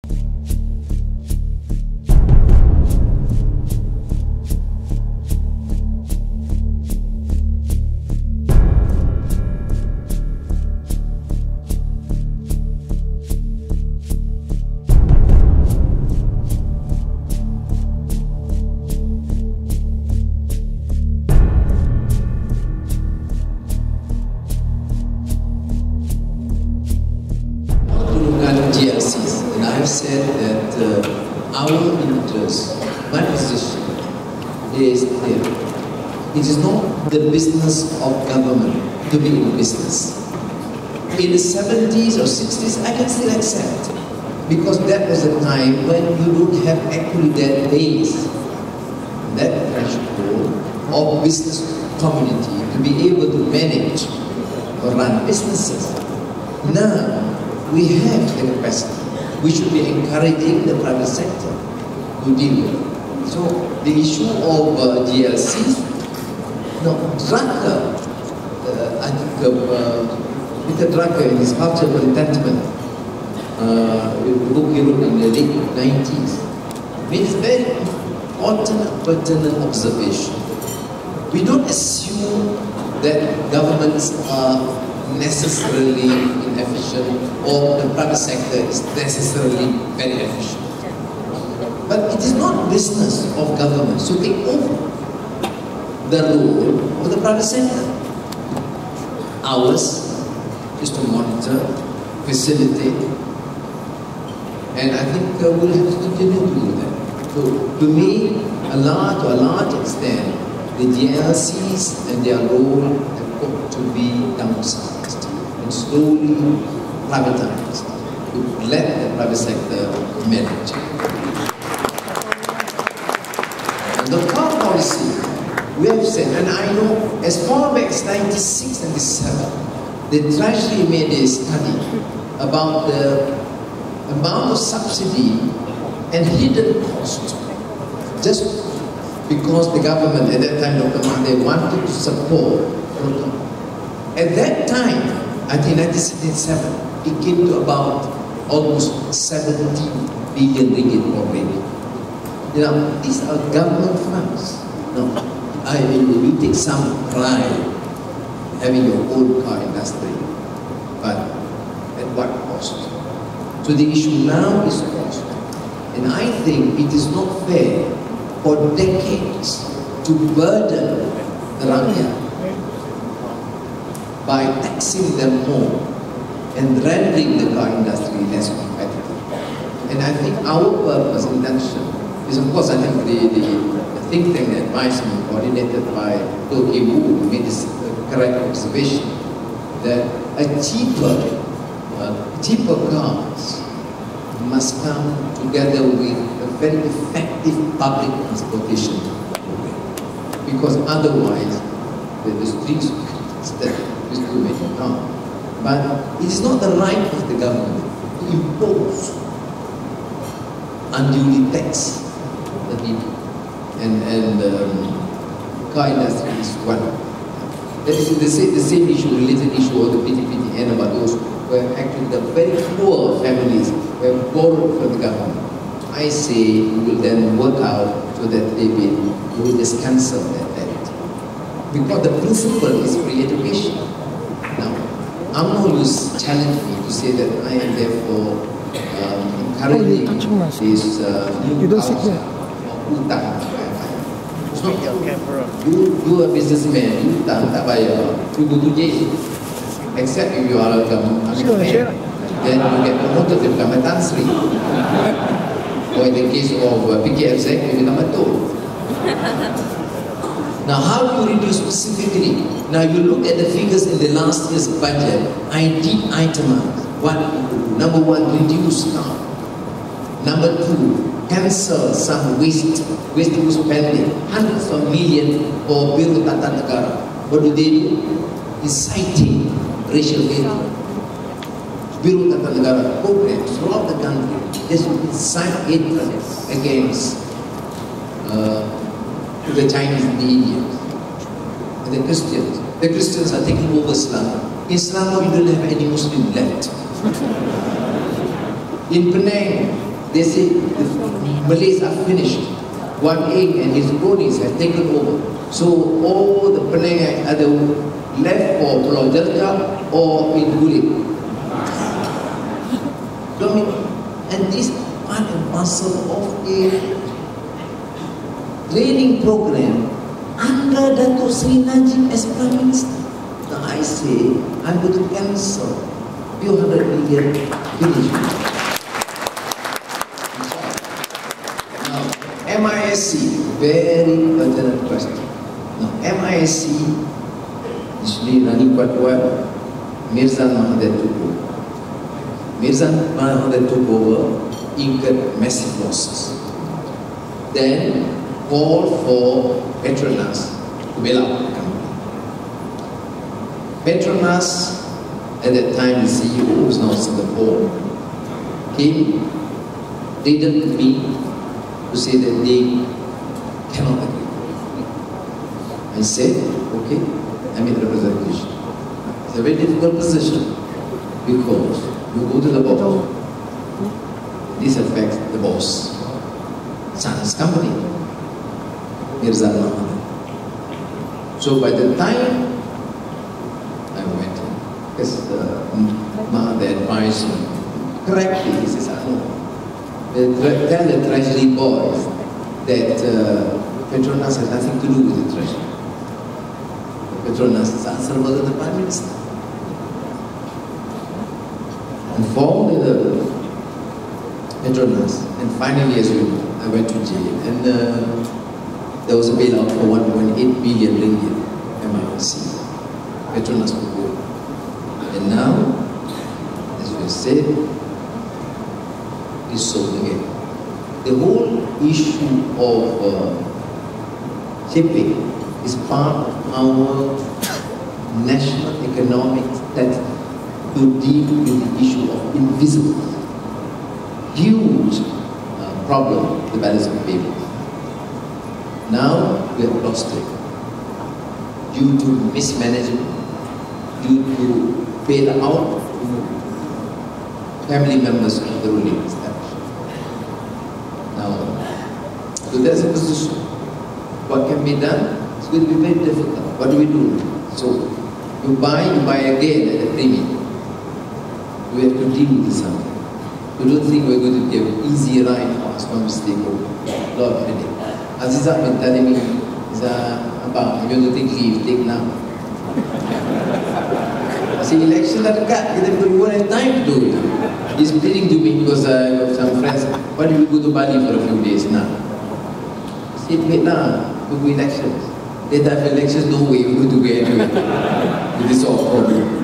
And I have said that our interest, my position is clear. It is not the business of government to be in business. In the 70s or 60s, I can still accept, because that was a time when you don't have actually that base, that threshold of business community to be able to manage or run businesses. Now, we have the capacity. We should be encouraging the private sector to deal with it. So the issue of GLCs, no, Drucker, I think Peter Drucker in his Cultural Contentment, book he wrote in the late 90s, made a very important, pertinent observation. We don't assume that governments are necessarily inefficient or the private sector is necessarily very efficient. But it is not business of government to take over the role of the private sector. Ours is to monitor, facilitate, and I think we'll have to continue to do that. So to me, to a large extent, the GLCs and their role have got to be downsized and slowly privatized to let the private sector manage. And the car policy, we have said, and I know as far back as 96, 97, the Treasury made a study about the amount of subsidy and hidden cost, just because the government at that time, Dr. Mahathir, wanted to support protocol. At that time, I think 1977, it came to about almost 70 billion ringgit already. You know, these are government funds. No, I mean, you take some pride having your own car industry, but at what cost? So the issue now is cost. And I think it is not fair for decades to burden the rakyat by taxing them more and rendering the car industry less competitive. And I think our purpose, intention, is of course, I think the think tank advisement coordinated by Toki Wu made this correct observation that a cheaper cars must come together with a very effective public transportation program, because otherwise the streets that is too many now. But it is not the right of the government to impose unduly tax the people, and car industry is one. That is the same issue, related issue of the PTPTN about those where actually the very poor families were borrowed from the government. I say we will then work out so that we will just cancel that debt. Because the principle is free education. Now, I'm not just challenging me to say that I am therefore encouraging this new culture of utang. It's not you are a businessman, you utang tak bayar, you go to jail. Except if you are a government man, then you get promoted to become a Tansri. Or in the case of PKFZ, you become a toll. Now, how do you reduce specifically? Now, you look at the figures in the last year's budget. I did itemize what you could do. Number one, reduce now. Number two, cancel some wasteful spending. Hundreds of millions for Biro Tata Negara. What do? Inciting racial hate. Biro Tata Negara programs throughout the country just incite hatred against the Chinese and the Indians and the Christians. The Christians are taking over Islam. In Islam, you don't have any Muslim left. In Penang, They say the Malays are finished. One Eng and his cronies have taken over. So all the Penang are either left for Pulau Delta or in Gulit. And this part and parcel of a training program under Dato Sri Najib as Prime Minister. Now I say, I'm going to cancel few hundred million finish. Now, MISC, very pertinent question. Now, MISC is really running quite well. Mirza Mahathir took over. Mirza Mahathir took over, incurred massive losses. Then called for Petronas to bail out the company. Petronas, at that time the CEO was now Singapore, came, pleaded with me to say that they cannot agree. I said, okay, I made a representation. It's a very difficult position because you go to the boss. This affects the boss, son's company, Mirza Mahathir. So by the time I went in, because Mahathir advised me correctly, he says, no, tell the treasury boys that Petronas has nothing to do with the treasury. Petronas is answerable to the Prime Minister. Informed the Petronas, and finally, as you know, I went to Jaya, and there was a bailout for 1.8 billion ringgit, MIC. Petronas would go. And now, as we said, is sold again. The whole issue of shipping is part of our national economic strategy to deal with the issue of invisible, huge problem, the balance of payments. Now we have lost it due to mismanagement, due to bail out family members of the ruling establishment. Now, so there's a position. What can be done? It's going to be very difficult. What do we do? So you buy again at a premium. We have to deal with something. We don't think we're going to give easy ride for us when we stay home. Lord, headache. Azizah been telling me, Abang, if you want to take leave, take now. I say, election dah dekat, kita won't have time to do it. He's pleading to me because I have some friends, why do we go to Bali for a few days now? I say, wait now, we go elections. Later after elections, no way, we're going to go anyway. With this sort of problem.